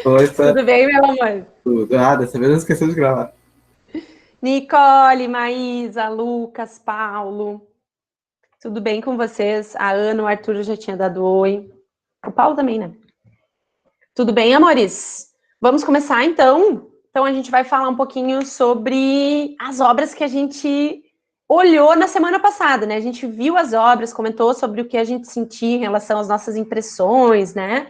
Oi, Tudo bem, meu amor? tudo. Ah, dessa vez eu esqueci de gravar. Nicole, Maísa, Lucas, Paulo. Tudo bem com vocês? A Ana, o Arthur já tinha dado oi. O Paulo também, né? Tudo bem, amores? Vamos começar então? Então a gente vai falar um pouquinho sobre as obras que a gente olhou na semana passada, né? A gente viu as obras, comentou sobre o que a gente sentia em relação às nossas impressões, né?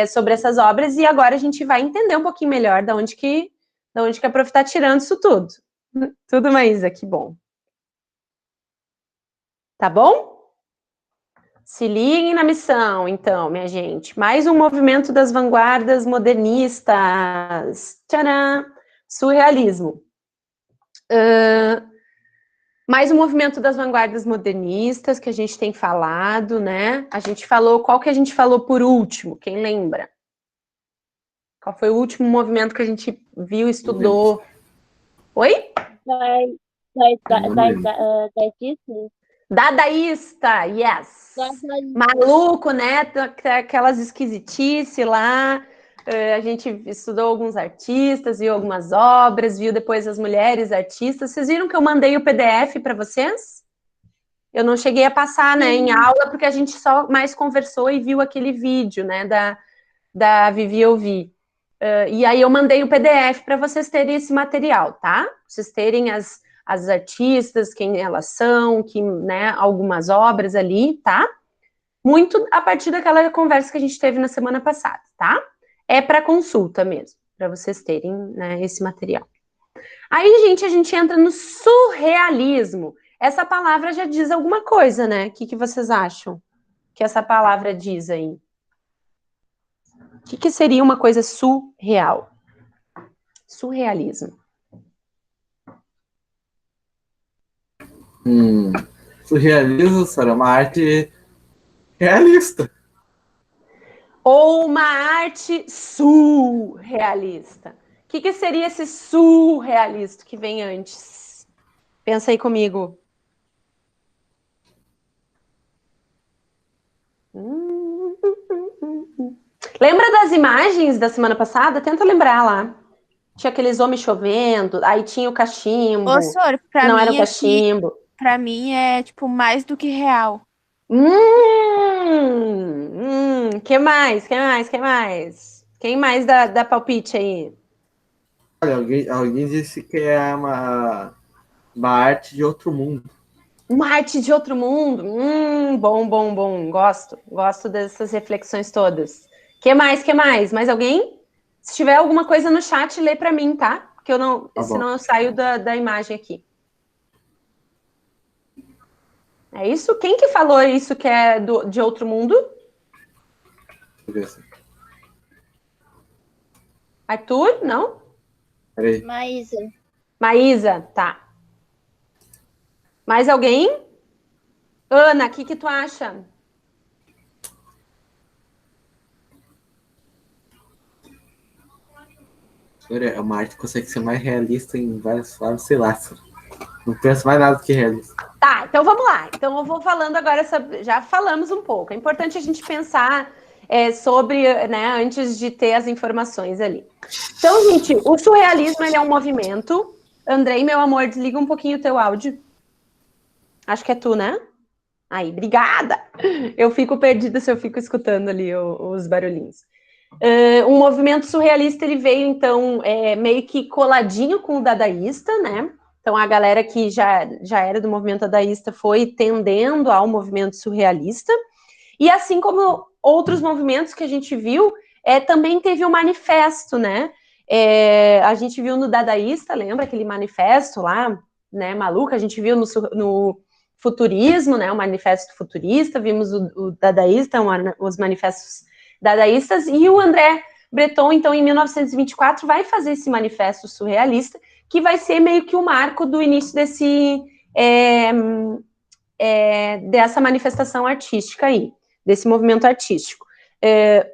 Sobre essas obras, e agora a gente vai entender um pouquinho melhor da onde que a prof está tirando isso tudo. Tudo, Maísa, que bom. Tá bom? Se liguem na missão, então, minha gente. Mais um movimento das vanguardas modernistas. Tcharam! Surrealismo. Mais um movimento das vanguardas modernistas que a gente tem falado, né? A gente falou, qual que a gente falou por último? Quem lembra? Qual foi o último movimento que a gente viu, Modernismo. estudou? Oi? Vai, vai, vai, vai, Modernismo. vai disso? Dadaísta, yes. Maluco, né? Aquelas esquisitices lá. A gente estudou alguns artistas, viu algumas obras, viu depois as mulheres artistas. Vocês viram que eu mandei o PDF para vocês? Eu não cheguei a passar, né, em Sim. aula, porque a gente só mais conversou e viu aquele vídeo, né, da Vivi Ouvir. E aí eu mandei o PDF para vocês terem esse material, tá? Vocês terem as artistas, quem elas são, né, algumas obras ali, tá? Muito a partir daquela conversa que a gente teve na semana passada, tá? É para consulta mesmo, para vocês terem, né, esse material. Aí, gente, a gente entra no surrealismo. Essa palavra já diz alguma coisa, né? O que vocês acham que essa palavra diz aí? O que seria uma coisa surreal? Surrealismo. Surrealismo, será uma arte realista. Ou uma arte surrealista. O que seria esse surrealista que vem antes? Pensa aí comigo. Lembra das imagens da semana passada? Tenta lembrar lá. Tinha aqueles homens chovendo, aí tinha o Ô, cachimbo, Sor, que pra não era o mim aqui, cachimbo. pra mim é, tipo, mais do que real. Que mais? Quem mais dá palpite aí? Olha, alguém disse que é uma arte de outro mundo. Uma arte de outro mundo? Bom. Gosto dessas reflexões todas. Que mais? Mais alguém? Se tiver alguma coisa no chat, lê para mim, tá? Porque eu não, Tá bom. senão eu saio da imagem aqui. É isso? Quem que falou isso que é de outro mundo? Deixa eu ver assim. Arthur? Não? Peraí. Maísa. Maísa, tá. Mais alguém? Ana, o que tu acha? É uma arte que consegue ser mais realista em várias formas, sei lá. Não penso mais nada do que realista. Tá, então vamos lá. Então eu vou falando agora, já falamos um pouco. É importante a gente pensar sobre, né, antes de ter as informações ali. Então, gente, o surrealismo ele é um movimento. Andrei, meu amor, desliga um pouquinho o teu áudio. Acho que é tu, né? Aí, obrigada! Eu fico perdida se eu fico escutando ali os barulhinhos. Um movimento surrealista, ele veio, então, meio que coladinho com o dadaísta, né? Então, a galera que já era do movimento dadaísta foi tendendo ao movimento surrealista. E assim como outros movimentos que a gente viu, também teve um manifesto, né? A gente viu no dadaísta, lembra aquele manifesto lá, né, maluco? A gente viu no futurismo, né, o manifesto futurista, vimos o dadaísta, os manifestos dadaístas, e o André Breton, então, em 1924, vai fazer esse manifesto surrealista, que vai ser meio que o marco do início dessa manifestação artística aí, desse movimento artístico.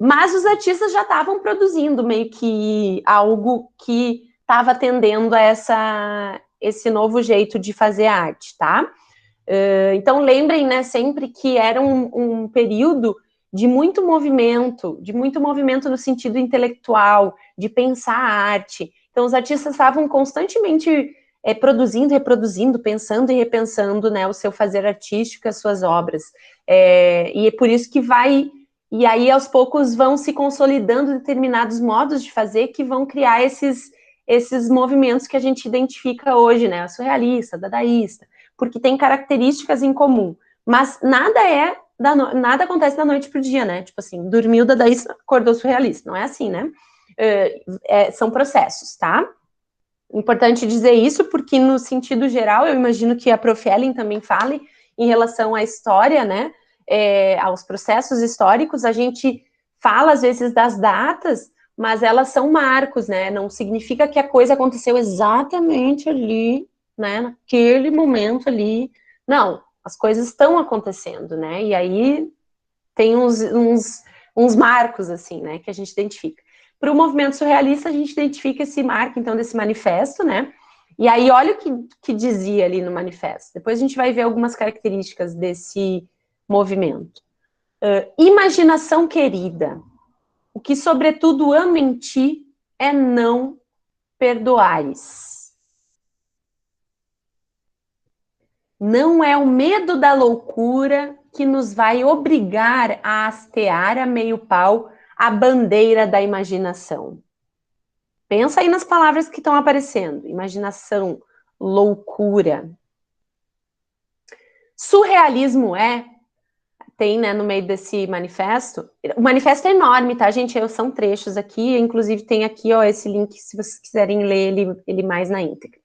Mas os artistas já estavam produzindo meio que algo que estava tendendo a esse novo jeito de fazer arte, tá? Então lembrem, né, sempre que era um período de muito movimento no sentido intelectual, de pensar a arte. Então, os artistas estavam constantemente produzindo, reproduzindo, pensando e repensando, né, o seu fazer artístico, as suas obras. E é por isso que e aí, aos poucos, vão se consolidando determinados modos de fazer que vão criar esses movimentos que a gente identifica hoje, né, surrealista, dadaísta, porque tem características em comum. Mas nada acontece da noite pro dia, né? Tipo assim, dormiu dadaísta, acordou surrealista. Não é assim, né? São processos, tá? Importante dizer isso, porque no sentido geral, eu imagino que a Prof. Ellen também fale em relação à história, né? Aos processos históricos, a gente fala às vezes das datas, mas elas são marcos, né? Não significa que a coisa aconteceu exatamente ali, né? Naquele momento ali. Não, as coisas estão acontecendo, né? E aí tem uns marcos, assim, né? Que a gente identifica. Para o movimento surrealista, a gente identifica esse marco, então, desse manifesto, né? E aí, olha o que dizia ali no manifesto. Depois a gente vai ver algumas características desse movimento. Imaginação querida. O que, sobretudo, amo em ti é não perdoares. Não é o medo da loucura que nos vai obrigar a hastear a meio pau a bandeira da imaginação. Pensa aí nas palavras que estão aparecendo. Imaginação, loucura. Surrealismo tem, né, no meio desse manifesto. O manifesto é enorme, tá, gente? São trechos aqui, inclusive tem aqui, ó, esse link, se vocês quiserem ler ele mais na íntegra.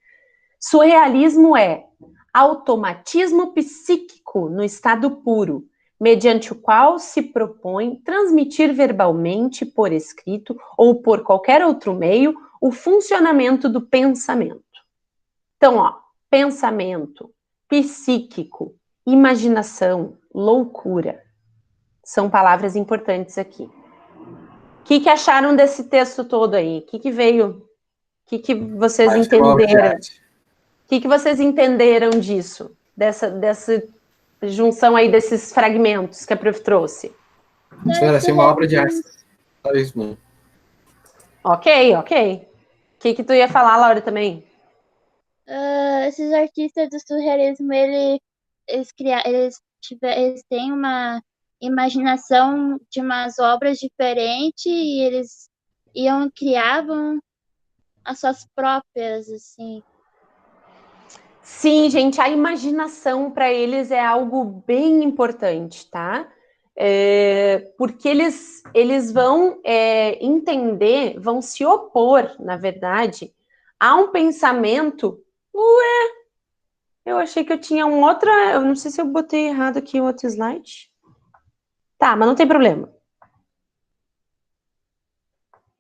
Surrealismo é automatismo psíquico no estado puro, mediante o qual se propõe transmitir verbalmente, por escrito ou por qualquer outro meio, o funcionamento do pensamento. Então, ó, pensamento, psíquico, imaginação, loucura, são palavras importantes aqui. O que acharam desse texto todo aí? O que veio? O que vocês entenderam? O que vocês entenderam disso? Dessa junção aí desses fragmentos que a Prof trouxe? Parece uma obra de arte. Só isso mesmo. Ok. O que tu ia falar, Laura, também? Esses artistas do surrealismo, eles têm uma imaginação de umas obras diferentes e eles criavam as suas próprias, assim. Sim, gente, a imaginação para eles é algo bem importante, tá? Porque eles vão entender, vão se opor, na verdade, a um pensamento. Eu achei que eu tinha eu não sei se eu botei errado aqui o outro slide. Tá, mas não tem problema.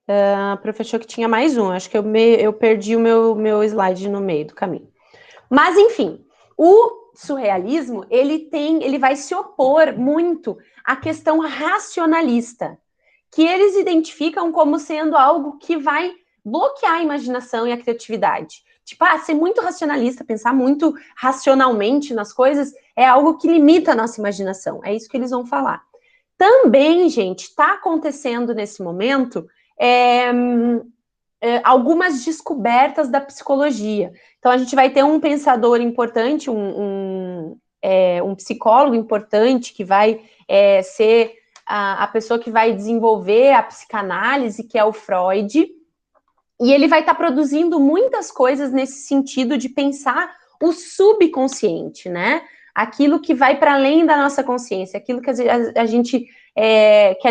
A Prof achou que tinha mais um, acho que eu perdi o meu slide no meio do caminho. Mas, enfim, o surrealismo, ele vai se opor muito à questão racionalista, que eles identificam como sendo algo que vai bloquear a imaginação e a criatividade. Tipo, ser muito racionalista, pensar muito racionalmente nas coisas, é algo que limita a nossa imaginação. É isso que eles vão falar. Também, gente, está acontecendo nesse momento algumas descobertas da psicologia. Então, a gente vai ter um pensador importante, um psicólogo importante, que vai ser a pessoa que vai desenvolver a psicanálise, que é o Freud, e ele vai estar produzindo muitas coisas nesse sentido de pensar o subconsciente, né? Aquilo que vai para além da nossa consciência, aquilo que a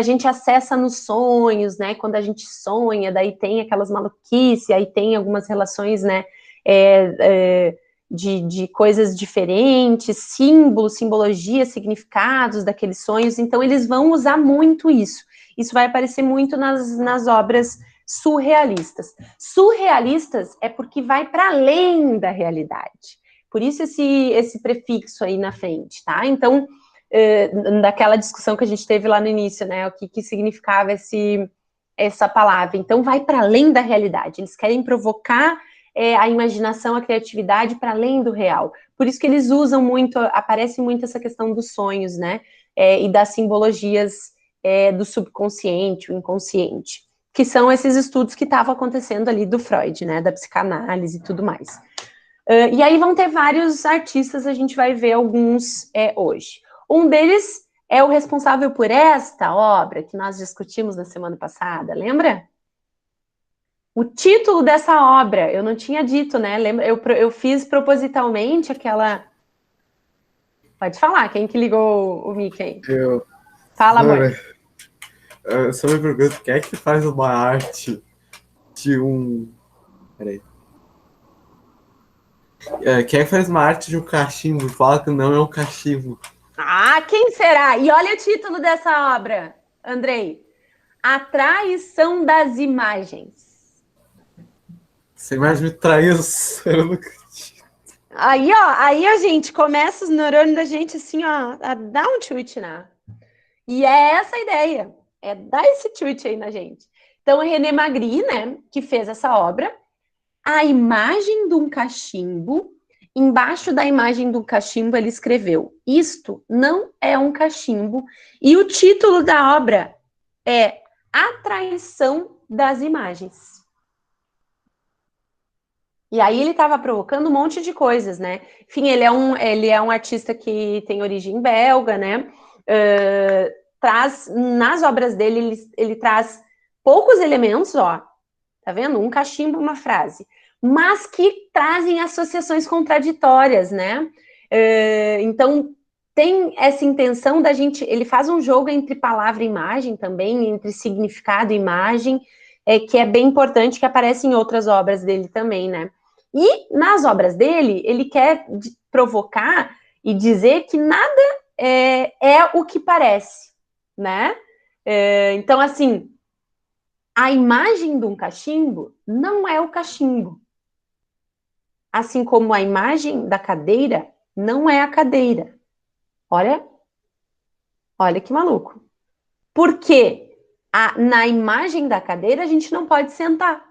gente acessa nos sonhos, né? Quando a gente sonha, daí tem aquelas maluquices, aí tem algumas relações, né? De coisas diferentes, símbolos, simbologias, significados daqueles sonhos. Então, eles vão usar muito isso. Isso vai aparecer muito nas obras surrealistas. Surrealistas é porque vai para além da realidade. Por isso esse prefixo aí na frente, tá? Então, daquela discussão que a gente teve lá no início, né? O que significava essa palavra. Então, vai para além da realidade. Eles querem provocar a imaginação, a criatividade para além do real. Por isso que eles usam muito, aparece muito essa questão dos sonhos, né? E das simbologias do subconsciente, o inconsciente, que são esses estudos que estavam acontecendo ali do Freud, né, da psicanálise e tudo mais. E aí vão ter vários artistas, a gente vai ver alguns hoje. Um deles é o responsável por esta obra que nós discutimos na semana passada, lembra? O título dessa obra, eu não tinha dito, né? Lembra? Eu fiz propositalmente aquela... Pode falar, quem que ligou o Mickey? Eu... Fala, amor. Eu só me pergunto, quem é que faz uma arte de um... Peraí. Quem é que faz uma arte de um cachimbo? Fala que não é um cachimbo. Ah, quem será? E olha o título dessa obra, Andrei. A Traição das Imagens. Você mais me traiu, eu não acredito. Aí a gente começa os neurônios da gente assim, ó, a dar um chute, né? E é essa a ideia, é dar esse chute aí na gente. Então, a René Magritte, né, que fez essa obra, a imagem de um cachimbo, embaixo da imagem do cachimbo ele escreveu, isto não é um cachimbo, e o título da obra é A Traição das Imagens. E aí ele estava provocando um monte de coisas, né? Enfim, ele é um artista que tem origem belga, né? Traz, nas obras dele, ele traz poucos elementos, ó, tá vendo? Um cachimbo, uma frase, mas que trazem associações contraditórias, né? Então, tem essa intenção da gente, ele faz um jogo entre palavra e imagem também, entre significado e imagem, que é bem importante, que aparece em outras obras dele também, né? E nas obras dele, ele quer provocar e dizer que nada é o que parece, né? Então, assim, a imagem de um cachimbo não é o cachimbo. Assim como a imagem da cadeira não é a cadeira. Olha que maluco. Porque na imagem da cadeira a gente não pode sentar.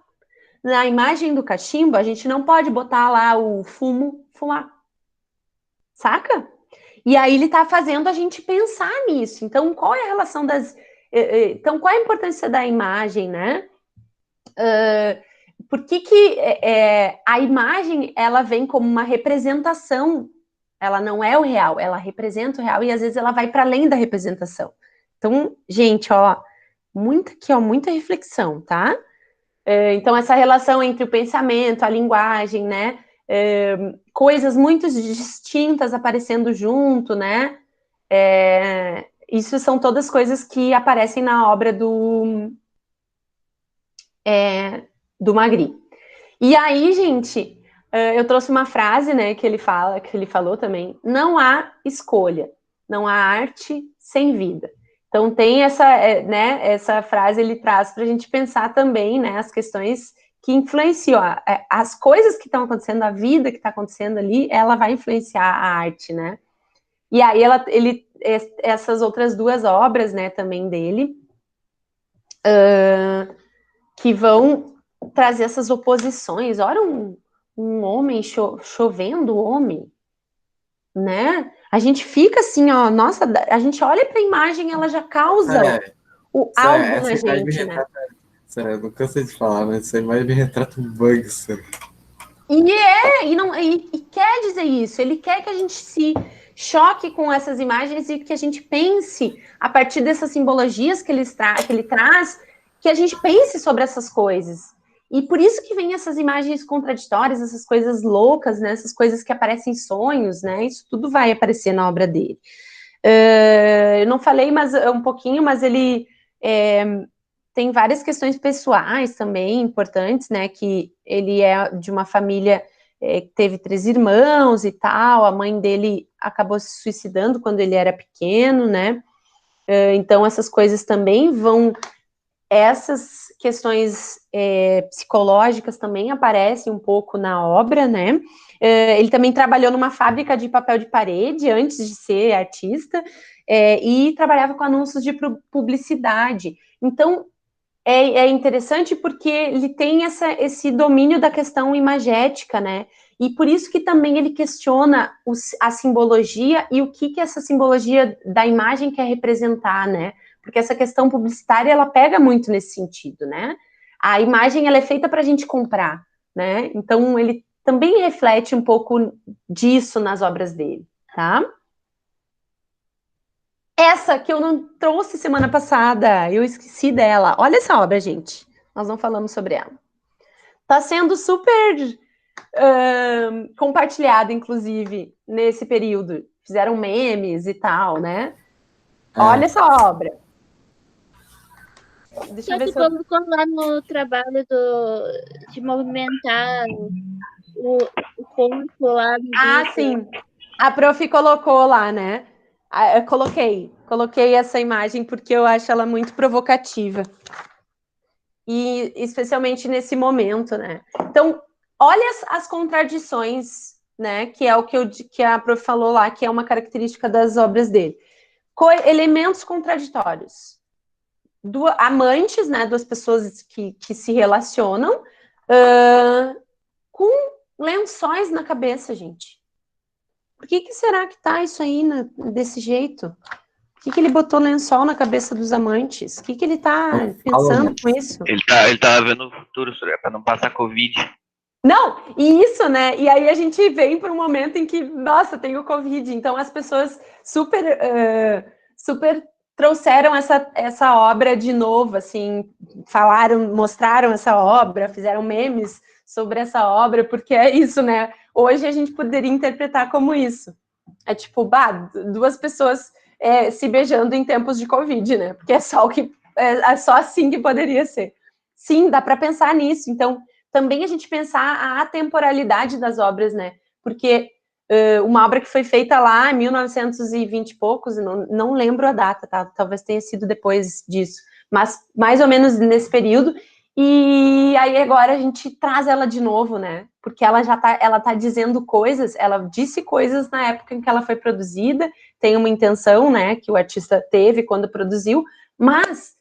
Na imagem do cachimbo a gente não pode botar lá o fumar. Saca? E aí ele está fazendo a gente pensar nisso. Então, qual é a relação das... Então, qual é a importância da imagem, né? Por que a imagem, ela vem como uma representação, ela não é o real, ela representa o real e às vezes ela vai para além da representação. Então, gente, ó, muita reflexão, tá? Então, essa relação entre o pensamento, a linguagem, né? Coisas muito distintas aparecendo junto, né? Isso são todas coisas que aparecem na obra do Magritte. E aí, gente, eu trouxe uma frase, né, que ele falou também, não há escolha, não há arte sem vida. Então tem essa frase ele traz para a gente pensar também, né, as questões que influenciam, as coisas que estão acontecendo, a vida que está acontecendo ali, ela vai influenciar a arte, né? E aí essas outras duas obras, né, também dele, que vão trazer essas oposições. Olha um homem chovendo homem, né? A gente fica assim, ó, nossa, a gente olha para a imagem, ela já causa algo na gente, né? Sério, eu não cansei de falar, mas essa imagem me retrata um bug, sério. E quer dizer isso, ele quer que a gente se choque com essas imagens e que a gente pense, a partir dessas simbologias que ele traz, que a gente pense sobre essas coisas. E por isso que vem essas imagens contraditórias, essas coisas loucas, né? Essas coisas que aparecem em sonhos, né? Isso tudo vai aparecer na obra dele. Eu não falei um pouquinho, mas ele tem várias questões pessoais também importantes, né? Que ele é de uma família que teve 3 irmãos e tal. A mãe dele acabou se suicidando quando ele era pequeno, né? Então essas coisas também vão... Essas questões psicológicas também aparecem um pouco na obra, né? Ele também trabalhou numa fábrica de papel de parede antes de ser artista e trabalhava com anúncios de publicidade. Então, é interessante porque ele tem esse domínio da questão imagética, né? E por isso que também ele questiona a simbologia e o que essa simbologia da imagem quer representar, né? Porque essa questão publicitária, ela pega muito nesse sentido, né? A imagem, ela é feita para a gente comprar, né? Então, ele também reflete um pouco disso nas obras dele, tá? Essa que eu não trouxe semana passada, eu esqueci dela. Olha essa obra, gente. Nós não falamos sobre ela. Tá sendo super compartilhada, inclusive, nesse período. Fizeram memes e tal, né? Olha essa obra. Deixa eu Só ver que se eu... colocou lá no trabalho de movimentar o ponto lá no Ah, vídeo. sim. A prof colocou lá, né? Eu coloquei essa imagem porque eu acho ela muito provocativa. E especialmente nesse momento, né? Então, olha as contradições, né? Que é o que a prof falou lá, que é uma característica das obras dele. Elementos contraditórios. Amantes, né? Duas pessoas que se relacionam com lençóis na cabeça, gente. Por que será que tá isso aí desse jeito? Por que ele botou lençol na cabeça dos amantes? O que ele tá pensando com isso? Ele tava vendo o futuro, pra não passar Covid. Não, e isso, né? E aí a gente vem para um momento em que, nossa, tem o Covid. Então as pessoas super trouxeram essa obra de novo, assim, mostraram essa obra, fizeram memes sobre essa obra, porque é isso, né? Hoje a gente poderia interpretar como isso. É tipo, duas pessoas se beijando em tempos de Covid, né? Porque é só assim que poderia ser. Sim, dá para pensar nisso. Então, também a gente pensar a atemporalidade das obras, né? Porque uma obra que foi feita lá em 1920 e poucos, não lembro a data, tá? Talvez tenha sido depois disso, mas mais ou menos nesse período. E aí agora a gente traz ela de novo, né? Porque ela tá dizendo coisas, ela disse coisas na época em que ela foi produzida, tem uma intenção, né, que o artista teve quando produziu, mas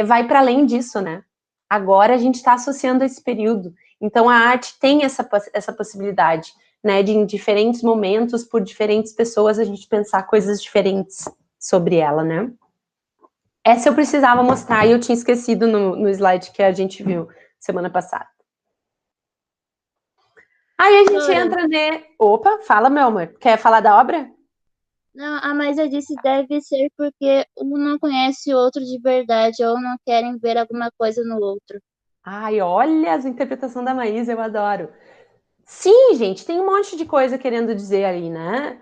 vai para além disso, né? Agora a gente está associando a esse período. Então a arte tem essa possibilidade, né, de em diferentes momentos, por diferentes pessoas, a gente pensar coisas diferentes sobre ela, né? Essa eu precisava mostrar e eu tinha esquecido no slide que a gente viu semana passada. Aí a gente entra, né? Opa, fala, meu amor. Quer falar da obra? Não, a Maísa disse deve ser porque um não conhece o outro de verdade ou não querem ver alguma coisa no outro. Ai, olha as interpretações da Maísa, eu adoro. Sim, gente, tem um monte de coisa querendo dizer ali, né?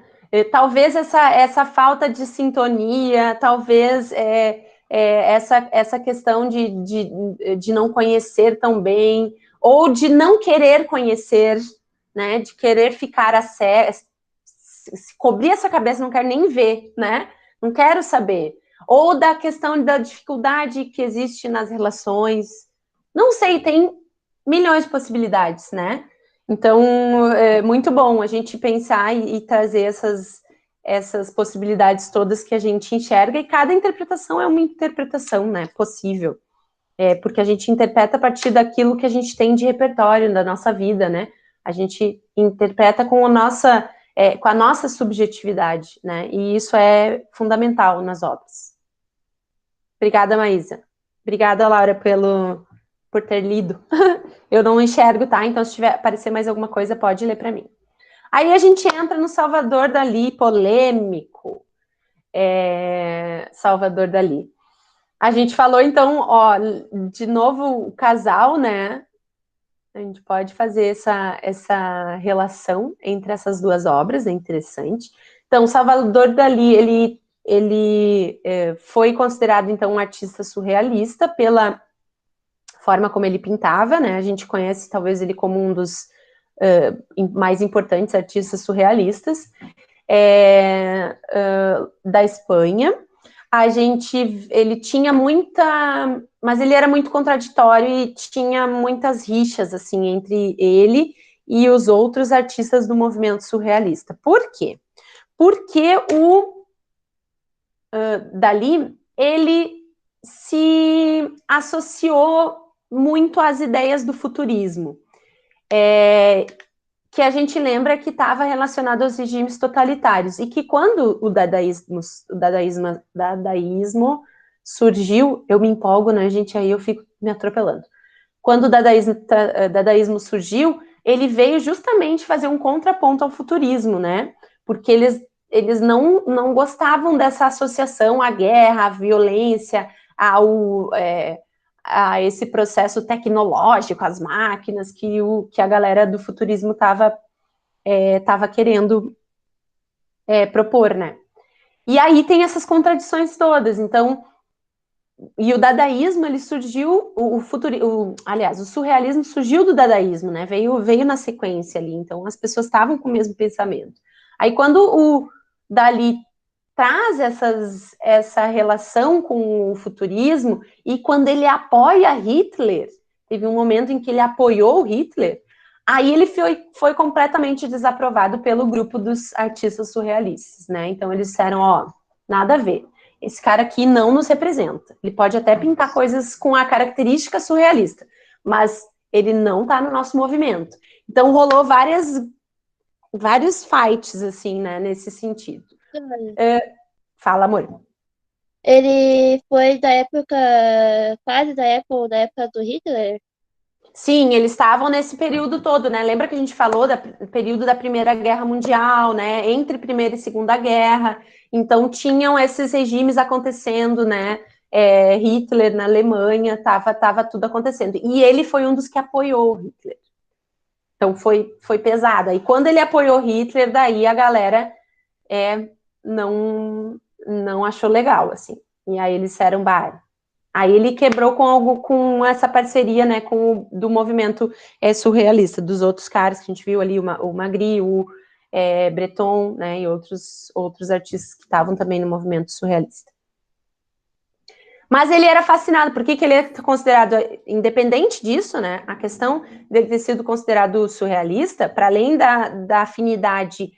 Talvez essa falta de sintonia, talvez essa questão de não conhecer tão bem, ou de não querer conhecer, né? De querer ficar a cegas, se cobrir essa cabeça, não quero nem ver, né? Não quero saber. Ou da questão da dificuldade que existe nas relações. Não sei, tem milhões de possibilidades, né? Então, é muito bom a gente pensar e trazer essas possibilidades todas que a gente enxerga, e cada interpretação é uma interpretação, né, possível. Porque a gente interpreta a partir daquilo que a gente tem de repertório da nossa vida, né? A gente interpreta com a nossa subjetividade, né? E isso é fundamental nas obras. Obrigada, Maísa. Obrigada, Laura, por ter lido. Eu não enxergo, tá? Então, se tiver aparecer mais alguma coisa, pode ler para mim. Aí a gente entra no Salvador Dalí, polêmico. Salvador Dalí. A gente falou, então, ó, de novo, o casal, né? A gente pode fazer essa relação entre essas duas obras, é interessante. Então, Salvador Dalí, ele foi considerado, então, um artista surrealista pela forma como ele pintava, né? A gente conhece, talvez, ele como um dos mais importantes artistas surrealistas da Espanha. Ele tinha mas ele era muito contraditório e tinha muitas rixas, assim, entre ele e os outros artistas do movimento surrealista. Por quê? Porque o Dalí, ele se associou muito às ideias do futurismo, que a gente lembra que estava relacionado aos regimes totalitários, e que quando o dadaísmo surgiu, eu me empolgo, né, gente, aí eu fico me atropelando. Quando o dadaísmo surgiu, ele veio justamente fazer um contraponto ao futurismo, né? Porque eles não gostavam dessa associação à guerra, à violência, a esse processo tecnológico, às máquinas, que a galera do futurismo estava querendo propor, né? E aí tem essas contradições todas. Então, e o dadaísmo, ele surgiu, aliás, o surrealismo surgiu do dadaísmo, né? Veio na sequência ali. Então, as pessoas estavam com o mesmo pensamento. Aí, quando o Dalí traz essa relação com o futurismo, e quando ele apoia Hitler, teve um momento em que ele apoiou Hitler, aí ele foi completamente desaprovado pelo grupo dos artistas surrealistas, né? Então eles disseram, ó, nada a ver. Esse cara aqui não nos representa. Ele pode até pintar coisas com a característica surrealista, mas ele não tá no nosso movimento. Então rolou vários fights, assim, né, nesse sentido. Fala, amor. Ele foi da época, quase da época do Hitler? Sim, eles estavam nesse período todo, né? Lembra que a gente falou do período da Primeira Guerra Mundial, né? Entre Primeira e Segunda Guerra. Então, tinham esses regimes acontecendo, né? Hitler na Alemanha, tava tudo acontecendo. E ele foi um dos que apoiou Hitler. Então, foi pesado. E quando ele apoiou Hitler, daí a galera não achou legal, assim. E aí eles disseram, bah. Aí ele quebrou com essa parceria, né, do movimento surrealista, dos outros caras que a gente viu ali, o Magritte, o Breton, né, e outros artistas que estavam também no movimento surrealista. Mas ele era fascinado, por que ele é considerado, independente disso, né, a questão dele ter sido considerado surrealista, para além da afinidade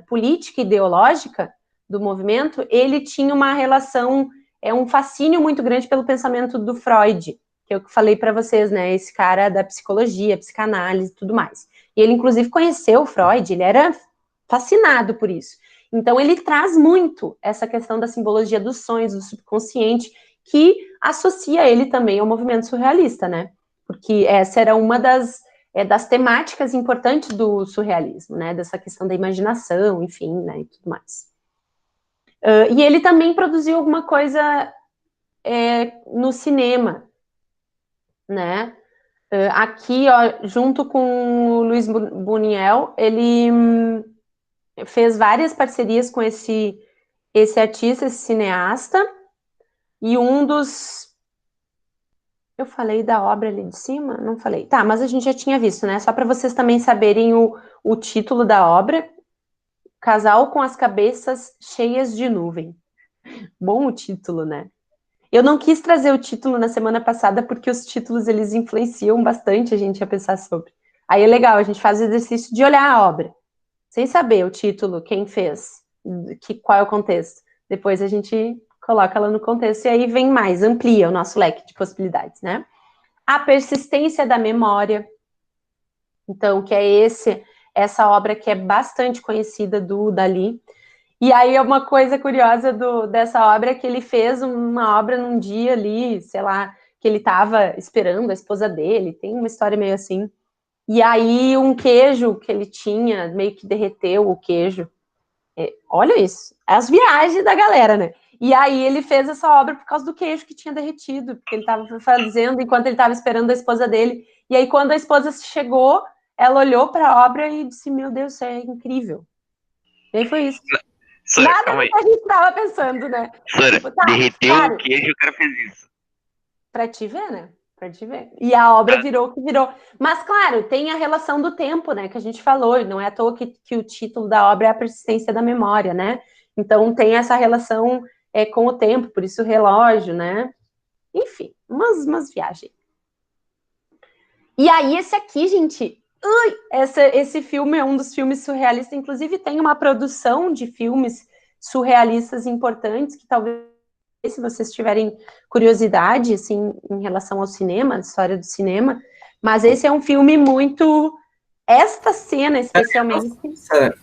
política e ideológica do movimento, ele tinha uma relação, um fascínio muito grande pelo pensamento do Freud, que eu falei para vocês, né, esse cara da psicologia, psicanálise e tudo mais. E ele, inclusive, conheceu o Freud, ele era fascinado por isso. Então, ele traz muito essa questão da simbologia dos sonhos, do subconsciente, que associa ele também ao movimento surrealista, né? Porque essa era uma das temáticas importantes do surrealismo, né? Dessa questão da imaginação, enfim, né? E tudo mais. E ele também produziu alguma coisa no cinema, né? Aqui, ó, junto com o Luiz Buñuel, ele fez várias parcerias com esse artista, esse cineasta, e um dos... Eu falei da obra ali de cima? Não falei. Tá, mas a gente já tinha visto, né? Só para vocês também saberem o título da obra. Casal com as cabeças cheias de nuvem. Bom o título, né? Eu não quis trazer o título na semana passada porque os títulos, eles influenciam bastante a gente a pensar sobre. Aí é legal, a gente faz o exercício de olhar a obra, sem saber o título, quem fez, qual é o contexto. Depois a gente coloca ela no contexto e aí vem mais, amplia o nosso leque de possibilidades, né? A persistência da memória, então, que é essa obra que é bastante conhecida do Dalí. E aí, uma coisa curiosa dessa obra é que ele fez uma obra num dia ali, sei lá, que ele estava esperando a esposa dele, tem uma história meio assim. E aí, um queijo que ele tinha, meio que derreteu o queijo. Olha isso, as viagens da galera, né? E aí, ele fez essa obra por causa do queijo que tinha derretido, porque ele estava fazendo enquanto ele estava esperando a esposa dele. E aí, quando a esposa chegou, ela olhou para a obra e disse, meu Deus, isso é incrível. E aí foi isso. Sora, Nada calma do aí. que a gente tava pensando, né? Sora, Tipo, tá, derreteu claro, o queijo e o cara fez isso. pra te ver, né? Pra te ver. E a obra virou o que virou. Mas, claro, tem a relação do tempo, né? Que a gente falou, e não é à toa que o título da obra é a persistência da memória, né? Então, tem essa relação com o tempo, por isso o relógio, né? Enfim, umas viagens. E aí, esse aqui, gente... esse filme é um dos filmes surrealistas, inclusive tem uma produção de filmes surrealistas importantes, que talvez, se vocês tiverem curiosidade, assim, em relação ao cinema, a história do cinema, mas esse é um filme muito... Esta cena, especialmente...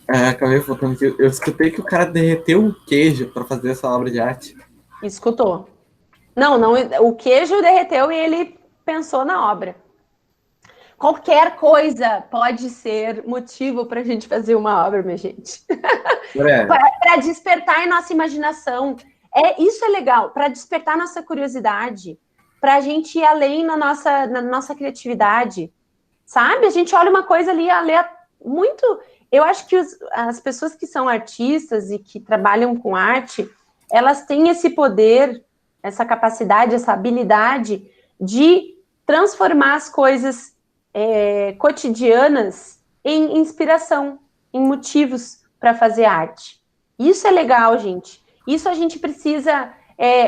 Acabei voltando aqui. Eu escutei que o cara derreteu um queijo para fazer essa obra de arte. Escutou. Não, o queijo derreteu e ele pensou na obra. Qualquer coisa pode ser motivo para a gente fazer uma obra, minha gente. Para despertar a nossa imaginação. Isso é legal, para despertar a nossa curiosidade, para a gente ir além na nossa criatividade. Sabe? A gente olha uma coisa ali, muito... Eu acho que as pessoas que são artistas e que trabalham com arte, elas têm esse poder, essa capacidade, essa habilidade de transformar as coisas cotidianas em inspiração, em motivos para fazer arte. Isso é legal, gente. Isso a gente precisa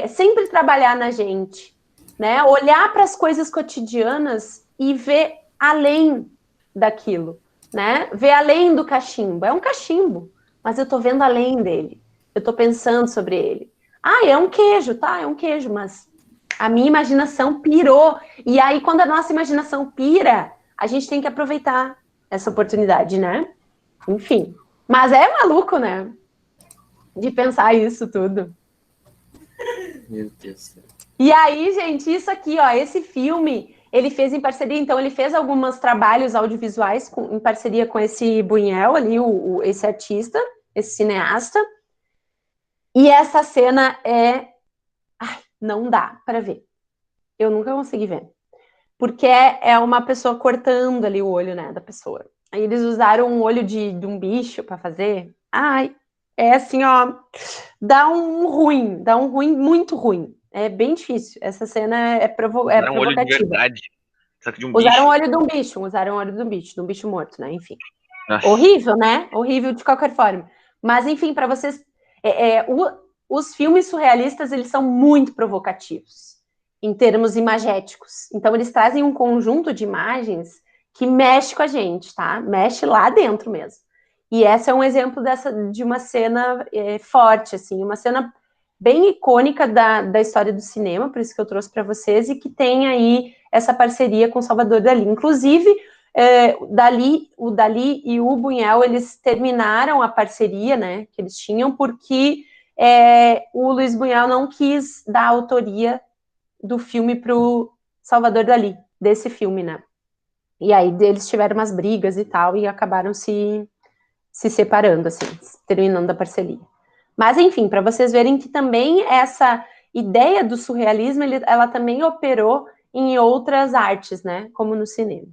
sempre trabalhar na gente, né? Olhar para as coisas cotidianas e ver além daquilo, né? Ver além do cachimbo. É um cachimbo, mas eu tô vendo além dele. Eu tô pensando sobre ele. Ah, é um queijo, tá? É um queijo, mas a minha imaginação pirou. E aí, quando a nossa imaginação pira, a gente tem que aproveitar essa oportunidade, né? Enfim. Mas é maluco, né? De pensar isso tudo. Meu Deus. E aí, gente, isso aqui, ó, esse filme, ele fez em parceria, então ele fez alguns trabalhos audiovisuais em parceria com esse Buñuel ali, esse artista, esse cineasta. E essa cena não dá para ver. Eu nunca consegui ver. Porque é uma pessoa cortando ali o olho, né, da pessoa. Aí eles usaram um olho de um bicho para fazer. Ai, é assim, ó, dá um ruim muito ruim. É bem difícil. Essa cena é provocativa. Um olho de verdade. Só que de um Usaram o bicho. olho de um bicho, usaram o olho de um bicho morto, né? Enfim. Nossa. Horrível, né? Horrível de qualquer forma. Mas, enfim, para vocês... os filmes surrealistas, eles são muito provocativos, em termos imagéticos. Então, eles trazem um conjunto de imagens que mexe com a gente, tá? Mexe lá dentro mesmo. E essa é um exemplo de uma cena forte, assim, uma cena bem icônica da história do cinema, por isso que eu trouxe para vocês, e que tem aí essa parceria com Salvador Dalí. Inclusive, o Dalí e o Buñuel, eles terminaram a parceria, né, que eles tinham, porque o Luiz Buñuel não quis dar a autoria do filme para o Salvador Dalí, desse filme, né. E aí eles tiveram umas brigas e tal, e acabaram se separando, assim, terminando a parceria. Mas, enfim, para vocês verem que também essa ideia do surrealismo, ela também operou em outras artes, né, como no cinema.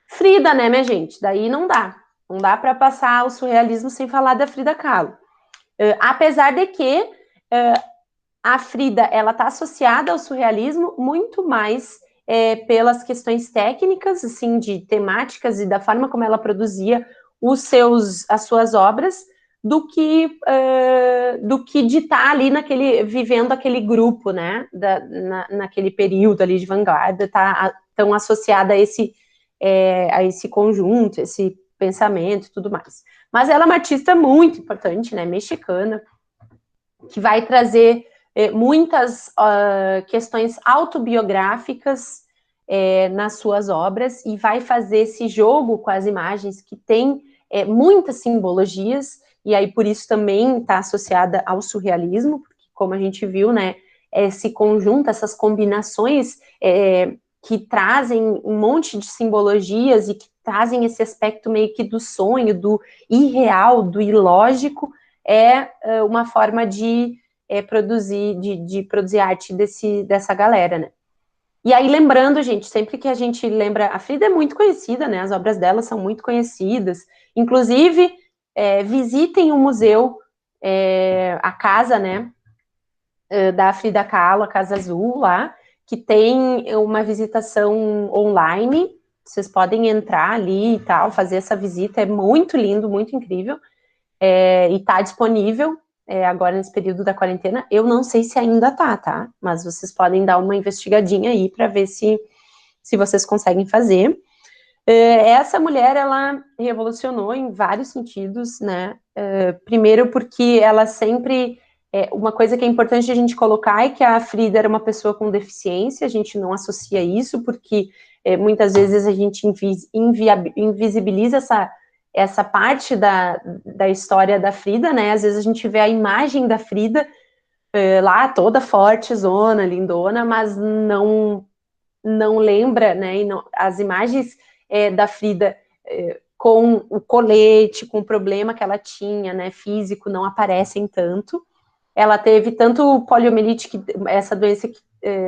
Frida, né, minha gente? Daí não dá. Não dá para passar o surrealismo sem falar da Frida Kahlo. Apesar de que a Frida, ela está associada ao surrealismo muito mais pelas questões técnicas, assim, de temáticas e da forma como ela produzia as suas obras, do que de estar ali vivendo aquele grupo, né, naquele período ali de vanguarda, tá tão associada a esse conjunto, esse pensamento e tudo mais. Mas ela é uma artista muito importante, né, mexicana, que vai trazer muitas questões autobiográficas nas suas obras e vai fazer esse jogo com as imagens que tem muitas simbologias, e aí por isso também está associada ao surrealismo, porque como a gente viu, né, esse conjunto, essas combinações que trazem um monte de simbologias e que trazem esse aspecto meio que do sonho, do irreal, do ilógico, uma forma de produzir arte dessa galera, né? E aí, lembrando, gente, sempre que a gente lembra, a Frida é muito conhecida, né? As obras dela são muito conhecidas. Inclusive, visitem o museu, a casa, né? Da Frida Kahlo, a Casa Azul, lá, que tem uma visitação online. Vocês podem entrar ali e tal, fazer essa visita. É muito lindo, muito incrível. E está disponível agora nesse período da quarentena. Eu não sei se ainda tá? Mas vocês podem dar uma investigadinha aí para ver se vocês conseguem fazer. Essa mulher, ela revolucionou em vários sentidos, né? Primeiro porque ela sempre... uma coisa que é importante a gente colocar é que a Frida era uma pessoa com deficiência, a gente não associa isso, porque muitas vezes a gente invisibiliza essa parte da história da Frida, né? Às vezes a gente vê a imagem da Frida lá toda forte, zona, lindona, mas não lembra, né? E as imagens da Frida com o colete, com o problema que ela tinha, né? Físico, não aparecem tanto. Ela teve tanto poliomielite, essa doença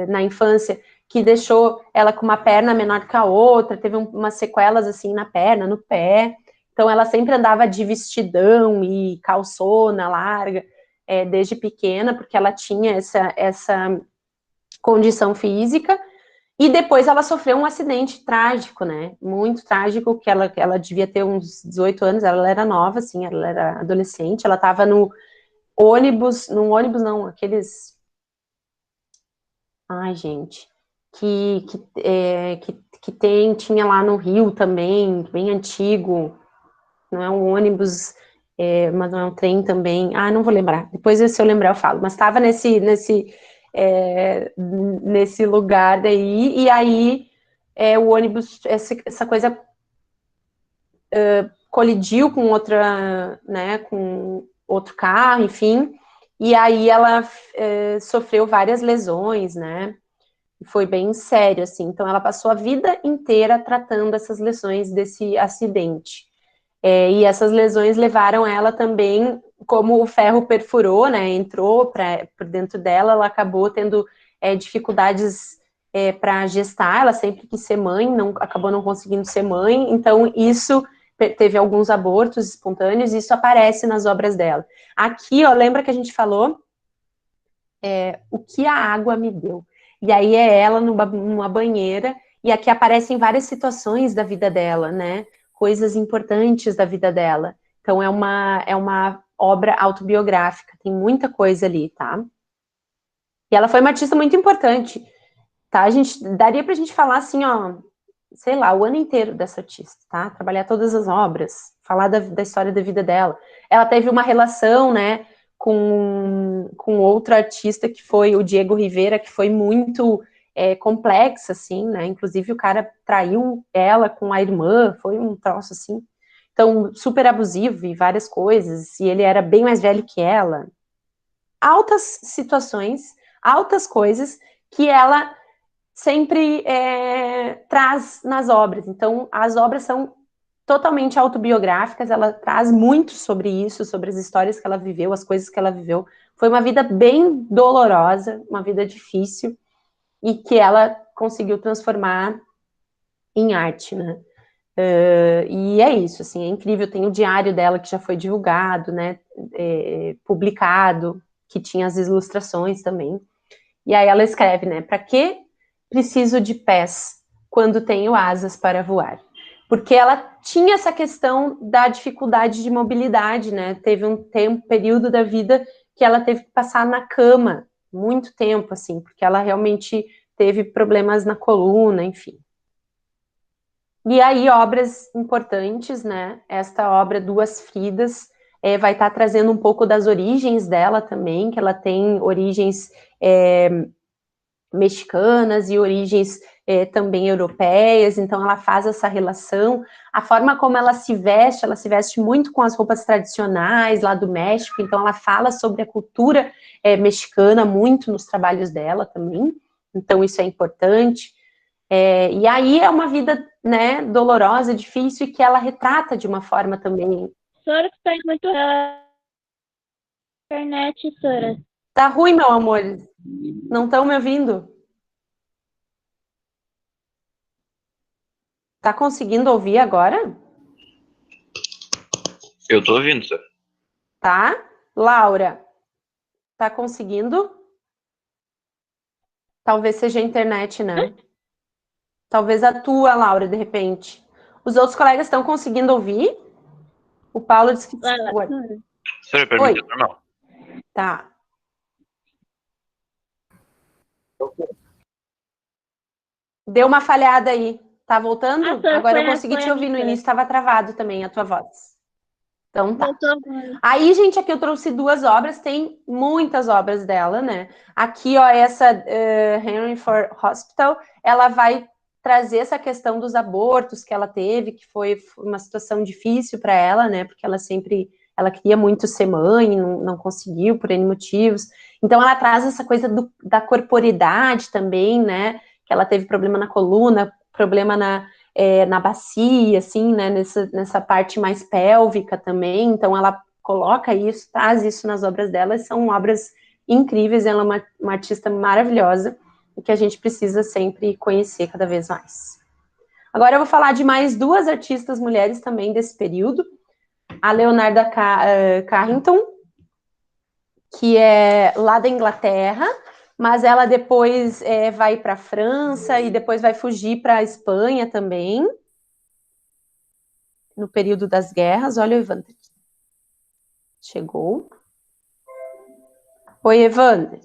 na infância, que deixou ela com uma perna menor que a outra, teve umas sequelas assim na perna, no pé. Então ela sempre andava de vestidão e calçona larga, desde pequena, porque ela tinha essa condição física. E depois ela sofreu um acidente trágico, né? Muito trágico, que ela devia ter uns 18 anos, ela era nova, assim, ela era adolescente, ela estava no ônibus, não, aqueles... Ai, gente, tinha lá no Rio também, bem antigo, não é um ônibus, mas não é um trem também, não vou lembrar, depois se eu lembrar eu falo, mas estava nesse lugar daí, e aí o ônibus, essa coisa colidiu com outra, né, com outro carro, enfim, e aí ela sofreu várias lesões, né, foi bem sério, assim, então ela passou a vida inteira tratando essas lesões desse acidente, e essas lesões levaram ela também, como o ferro perfurou, né, entrou por dentro dela, ela acabou tendo dificuldades para gestar, ela sempre quis ser mãe, acabou não conseguindo ser mãe, então isso teve alguns abortos espontâneos, e isso aparece nas obras dela. Aqui, ó, lembra que a gente falou o que a água me deu, e aí ela numa banheira, e aqui aparecem várias situações da vida dela, né, coisas importantes da vida dela. Então, é uma obra autobiográfica, tem muita coisa ali, tá? E ela foi uma artista muito importante, tá? Daria pra gente falar assim, ó, sei lá, o ano inteiro dessa artista, tá? Trabalhar todas as obras, falar da história da vida dela. Ela teve uma relação, né, com outro artista que foi o Diego Rivera, que foi muito complexa, assim, né? Inclusive o cara traiu ela com a irmã, foi um troço assim. Então, super abusivo e várias coisas, e ele era bem mais velho que ela. Altas situações, altas coisas que ela sempre traz nas obras. Então, as obras são totalmente autobiográficas, ela traz muito sobre isso, sobre as histórias que ela viveu, as coisas que ela viveu. Foi uma vida bem dolorosa, uma vida difícil, e que ela conseguiu transformar em arte, né? E é isso, assim, é incrível. Tem o diário dela que já foi divulgado, né? Publicado, que tinha as ilustrações também. E aí ela escreve, né? Para que preciso de pés quando tenho asas para voar? Porque ela tinha essa questão da dificuldade de mobilidade, né? Teve um período da vida que ela teve que passar na cama, muito tempo, assim, porque ela realmente teve problemas na coluna, enfim. E aí, obras importantes, né? Esta obra, Duas Fridas, vai estar trazendo um pouco das origens dela também, que ela tem origens mexicanas e origens também europeias, então ela faz essa relação, a forma como ela se veste muito com as roupas tradicionais lá do México, então ela fala sobre a cultura mexicana muito nos trabalhos dela também, então isso é importante. E aí é uma vida, né, dolorosa, difícil, e que ela retrata de uma forma também. Sora, que tá muito internet, Sora. Tá ruim, meu amor. Não estão me ouvindo? Tá conseguindo ouvir agora? Eu tô ouvindo, senhor. Tá? Laura, tá conseguindo? Talvez seja a internet, né? Talvez a tua, Laura, de repente. Os outros colegas estão conseguindo ouvir? O Paulo disse que... Senhor, pra mim tá normal. Tá. Deu uma falhada aí. Tá voltando? Agora eu consegui te ouvir. No início estava travado também a tua voz. Então tá. Aí, gente, aqui eu trouxe duas obras. Tem muitas obras dela, né? Aqui, ó, essa Henry Ford Hospital, ela vai trazer essa questão dos abortos que ela teve, que foi uma situação difícil para ela, né? Porque ela queria muito ser mãe, não conseguiu por N motivos. Então ela traz essa coisa da corporidade também, né? Que ela teve problema na coluna, problema na bacia, assim, né? Nessa parte mais pélvica também. Então ela coloca isso, traz isso nas obras dela, são obras incríveis, ela é uma artista maravilhosa, e que a gente precisa sempre conhecer cada vez mais. Agora eu vou falar de mais duas artistas mulheres também desse período, a Leonarda Carrington, que é lá da Inglaterra, mas ela depois vai para a França e depois vai fugir para a Espanha também, no período das guerras. Olha o Evander. Chegou. Oi, Evander.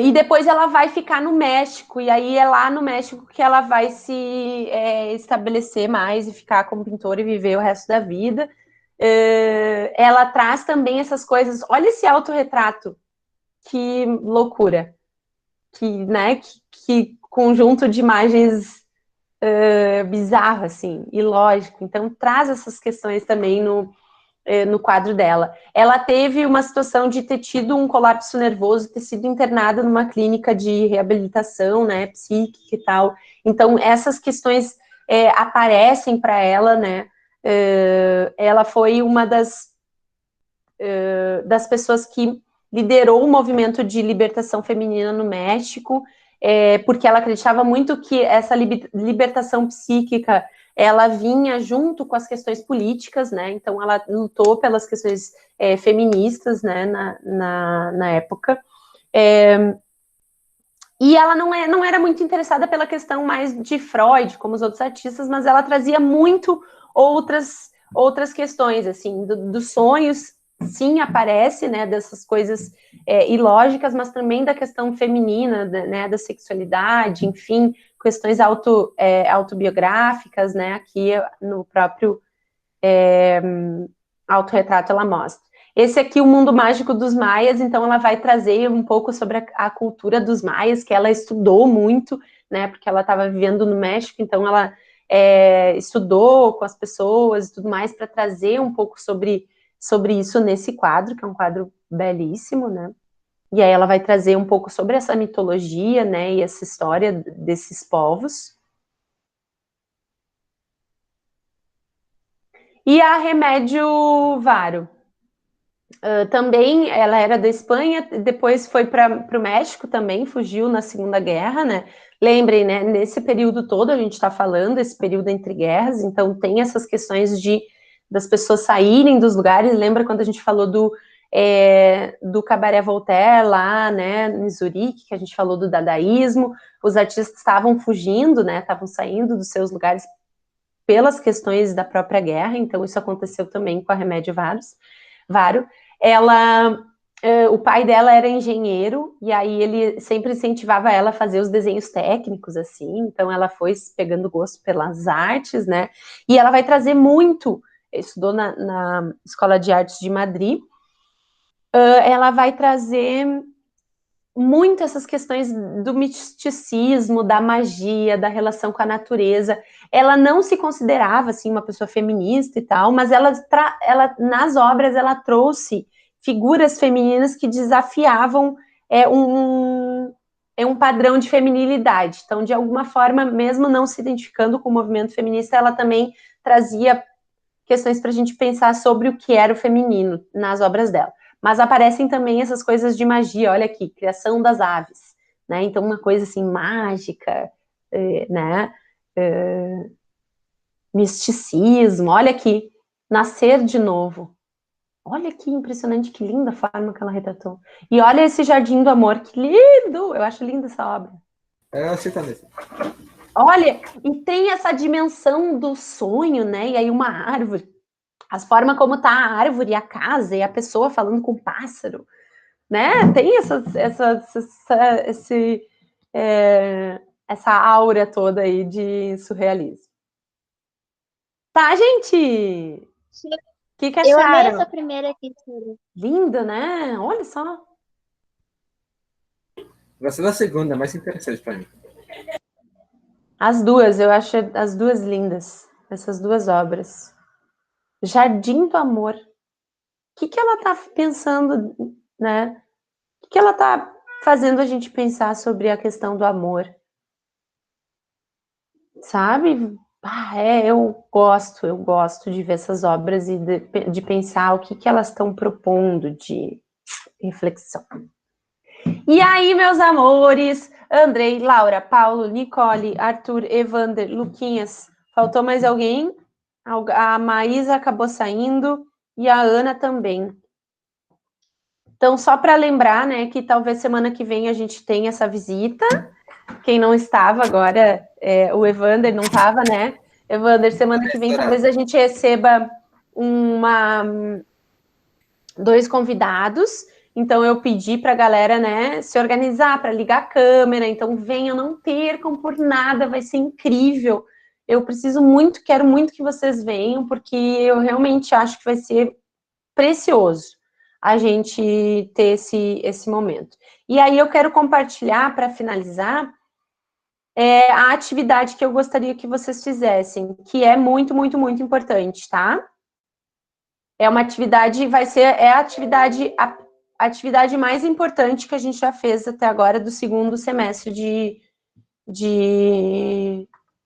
E depois ela vai ficar no México, e aí é lá no México que ela vai se estabelecer mais e ficar como pintora e viver o resto da vida. Ela traz também essas coisas. Olha esse autorretrato, que loucura, que conjunto de imagens bizarro, assim, ilógico. Então traz essas questões também no quadro dela. Ela teve uma situação de ter tido um colapso nervoso, ter sido internada numa clínica de reabilitação, né, psíquica e tal. Então, essas questões aparecem para ela, né. Ela foi uma das pessoas que liderou o movimento de libertação feminina no México, porque ela acreditava muito que essa libertação psíquica ela vinha junto com as questões políticas, né? Então ela lutou pelas questões feministas, né? Na época. E ela não era muito interessada pela questão mais de Freud, como os outros artistas, mas ela trazia muito outras questões, assim, dos sonhos, sim, aparece, né, dessas coisas ilógicas, mas também da questão feminina, né, da sexualidade, enfim, questões autobiográficas, né, aqui no próprio autorretrato ela mostra. Esse aqui, o Mundo Mágico dos Maias, então ela vai trazer um pouco sobre a cultura dos maias, que ela estudou muito, né, porque ela estava vivendo no México, então ela estudou com as pessoas e tudo mais, para trazer um pouco sobre isso nesse quadro, que é um quadro belíssimo, né, e aí ela vai trazer um pouco sobre essa mitologia, né, e essa história desses povos. E a Remédio Varo. Também ela era da Espanha, depois foi para o México também, fugiu na Segunda Guerra, né? Lembrem, né? Nesse período todo a gente está falando, esse período entre guerras, então tem essas questões das pessoas saírem dos lugares. Lembra quando a gente falou do Cabaré Voltaire lá, né, em Zurique, que a gente falou do dadaísmo, os artistas estavam fugindo, né? Estavam saindo dos seus lugares pelas questões da própria guerra, então isso aconteceu também com a Remédio Varo. O pai dela era engenheiro, e aí ele sempre incentivava ela a fazer os desenhos técnicos, assim, então ela foi pegando gosto pelas artes, né, e ela vai trazer muito, estudou na Escola de Artes de Madrid, ela vai trazer muito essas questões do misticismo, da magia, da relação com a natureza. Ela não se considerava, assim, uma pessoa feminista e tal, mas ela nas obras, ela trouxe figuras femininas que desafiavam um padrão de feminilidade. Então, de alguma forma, mesmo não se identificando com o movimento feminista, ela também trazia questões para a gente pensar sobre o que era o feminino nas obras dela. Mas aparecem também essas coisas de magia, olha aqui, criação das aves, né? Então, uma coisa assim, mágica, né? Misticismo, olha aqui, nascer de novo. Olha que impressionante, que linda a forma que ela retratou. E olha esse Jardim do Amor, que lindo! Eu acho linda essa obra. Eu aceito mesmo. Olha, e tem essa dimensão do sonho, né? E aí uma árvore. As formas como tá a árvore, a casa e a pessoa falando com o pássaro, né? Tem essa aura toda aí de surrealismo. Tá, gente? O que Eu amei acharam? essa primeira aqui, Suri. Linda, né? Olha só. Vai ser da segunda, mais interessante pra mim. As duas, eu acho as duas lindas. Essas duas obras. Jardim do Amor. O que ela tá pensando, né? O que ela tá fazendo a gente pensar sobre a questão do amor? Sabe? Eu gosto de ver essas obras e de pensar o que elas estão propondo de reflexão. E aí, meus amores, Andrei, Laura, Paulo, Nicole, Arthur, Evander, Luquinhas, faltou mais alguém? A Maísa acabou saindo e a Ana também. Então, só para lembrar, né, que talvez semana que vem a gente tenha essa visita. Quem não estava agora, o Evander não estava, né? Evander, semana que vem talvez a gente receba 2 convidados. Então, eu pedi para a galera, né, se organizar para ligar a câmera. Então, venham, não percam por nada, vai ser incrível. Eu quero muito que vocês venham, porque eu realmente acho que vai ser precioso a gente ter esse momento. E aí, eu quero compartilhar, para finalizar, a atividade que eu gostaria que vocês fizessem, que é muito, muito, muito importante, tá? É uma atividade, a atividade mais importante que a gente já fez até agora do segundo semestre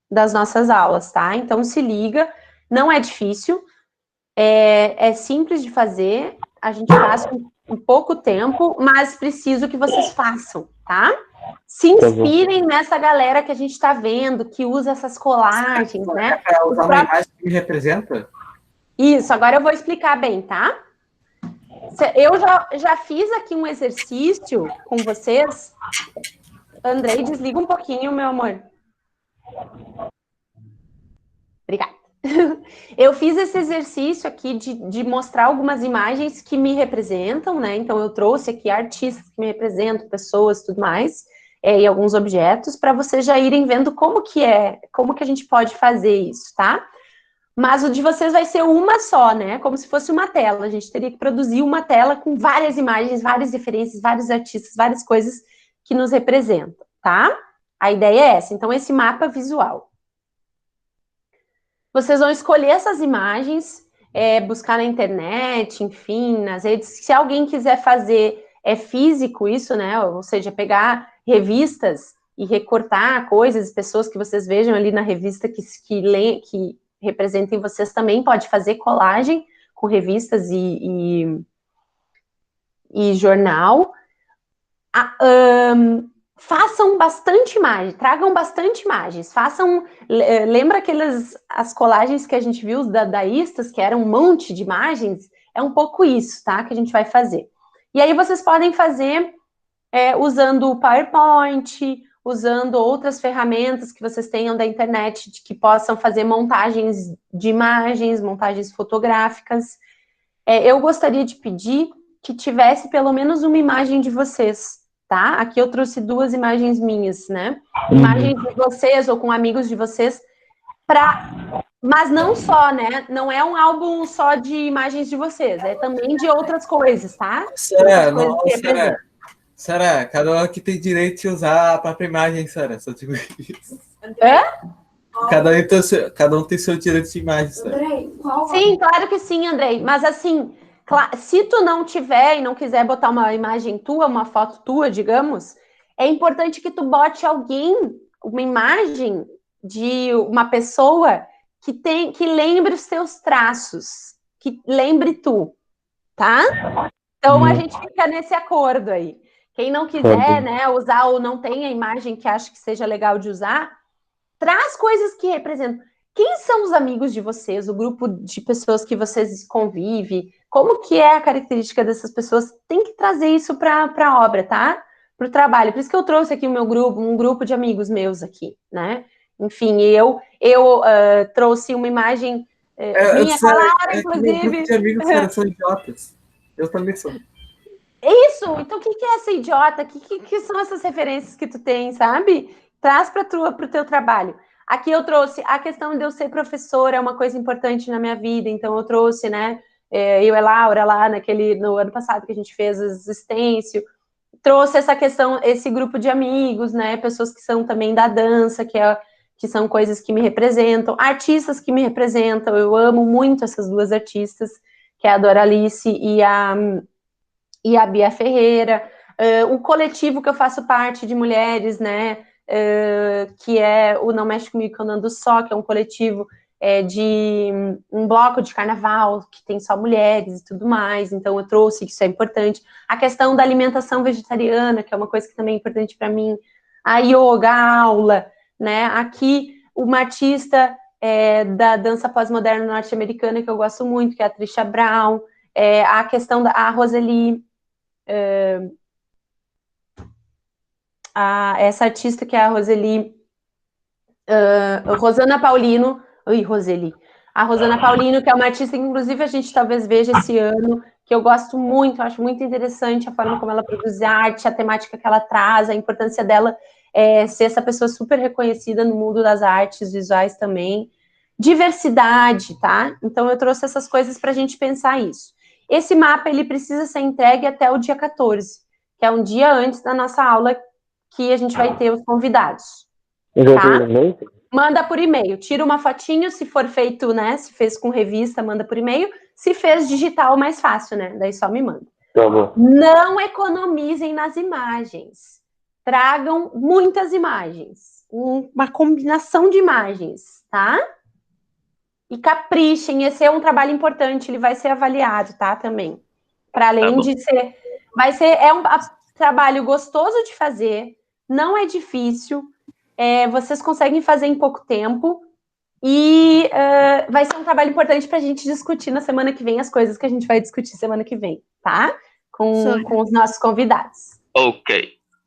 das nossas aulas, tá? Então, se liga, não é difícil, é simples de fazer, a gente faz com pouco tempo, mas preciso que vocês façam, tá? Se inspirem nessa galera que a gente está vendo, que usa essas colagens, né? É para usar uma imagem que me representa? Isso, agora eu vou explicar bem, tá? Eu já fiz aqui um exercício com vocês. Andrei, desliga um pouquinho, meu amor. Obrigada. Eu fiz esse exercício aqui de mostrar algumas imagens que me representam, né? Então, eu trouxe aqui artistas que me representam, pessoas, tudo mais, e alguns objetos, para vocês já irem vendo como que a gente pode fazer isso, tá? Mas o de vocês vai ser uma só, né? Como se fosse uma tela. A gente teria que produzir uma tela com várias imagens, várias referências, vários artistas, várias coisas que nos representam, tá? A ideia é essa. Então, esse mapa visual. Vocês vão escolher essas imagens, buscar na internet, enfim, nas redes. Se alguém quiser fazer, físico isso, né? Ou seja, pegar revistas e recortar coisas, pessoas que vocês vejam ali na revista que representem vocês, também pode fazer colagem com revistas e jornal. Façam bastante imagem, tragam bastante imagens, lembra as colagens que a gente viu, os dadaístas, que eram um monte de imagens? É um pouco isso, tá, que a gente vai fazer. E aí vocês podem fazer usando o PowerPoint, usando outras ferramentas que vocês tenham da internet, que possam fazer montagens de imagens, montagens fotográficas. Eu gostaria de pedir que tivesse pelo menos uma imagem de vocês, tá? Aqui eu trouxe 2 imagens minhas, né? Imagens de vocês ou com amigos de vocês, mas não só, né? Não é um álbum só de imagens de vocês, é também de outras coisas, tá? Sara, cada um aqui tem direito de usar a própria imagem, Sara. Só digo isso. Cada um tem seu direito de imagem, Sara. Sim, claro que sim, Andrei. Mas assim, se tu não tiver e não quiser botar uma imagem tua, uma foto tua, digamos, é importante que tu bote uma imagem de uma pessoa que lembre os teus traços, que lembre tu, tá? Então a gente fica nesse acordo aí. Quem não quiser, né, usar ou não tem a imagem que acha que seja legal de usar, traz coisas que representam. Quem são os amigos de vocês, o grupo de pessoas que vocês convivem? Como que é a característica dessas pessoas? Tem que trazer isso para a obra, tá? Para o trabalho. Por isso que eu trouxe aqui o meu grupo, um grupo de amigos meus aqui, né? Enfim, eu trouxe uma imagem minha com a Laura, inclusive. Meu grupo de amigos, cara, são idiotas. Eu também sou. Isso! Então, o que é essa idiota? O que são essas referências que tu tem, sabe? Traz para o teu trabalho. Aqui eu trouxe a questão de eu ser professora, é uma coisa importante na minha vida, então eu trouxe, né, eu e a Laura lá no ano passado que a gente fez as Stencil, trouxe essa questão, esse grupo de amigos, né, pessoas que são também da dança, que que são coisas que me representam, artistas que me representam, eu amo muito essas duas artistas, que é a Doralice e a Bia Ferreira, o coletivo que eu faço parte de mulheres, né, que é o Não Mexe Comigo Que Eu Ando Só, que é um coletivo de um bloco de carnaval, que tem só mulheres e tudo mais, então eu trouxe que isso é importante. A questão da alimentação vegetariana, que é uma coisa que também é importante para mim, a yoga, a aula, né, aqui uma artista da dança pós-moderna norte-americana que eu gosto muito, que é a Trisha Brown, a questão da Roseli, essa artista que é a Roseli, Rosana Paulino, a Rosana Paulino, que é uma artista que inclusive a gente talvez veja esse ano, que eu gosto muito, acho muito interessante a forma como ela produz arte, a temática que ela traz, a importância dela ser essa pessoa super reconhecida no mundo das artes visuais também. Diversidade, tá? Então eu trouxe essas coisas para a gente pensar isso. Esse mapa, ele precisa ser entregue até o dia 14, que é um dia antes da nossa aula que a gente vai ter os convidados. Tá? Manda por e-mail, tira uma fotinho, se for feito, né, se fez com revista, manda por e-mail, se fez digital, mais fácil, né, daí só me manda. Tá bom. Não economizem nas imagens, tragam muitas imagens, uma combinação de imagens, tá? E caprichem, esse é um trabalho importante, ele vai ser avaliado, tá, também. Para além de ser, um trabalho gostoso de fazer, não é difícil, vocês conseguem fazer em pouco tempo e vai ser um trabalho importante para a gente discutir na semana que vem as coisas que a gente vai discutir semana que vem, tá? Com os nossos convidados. Ok.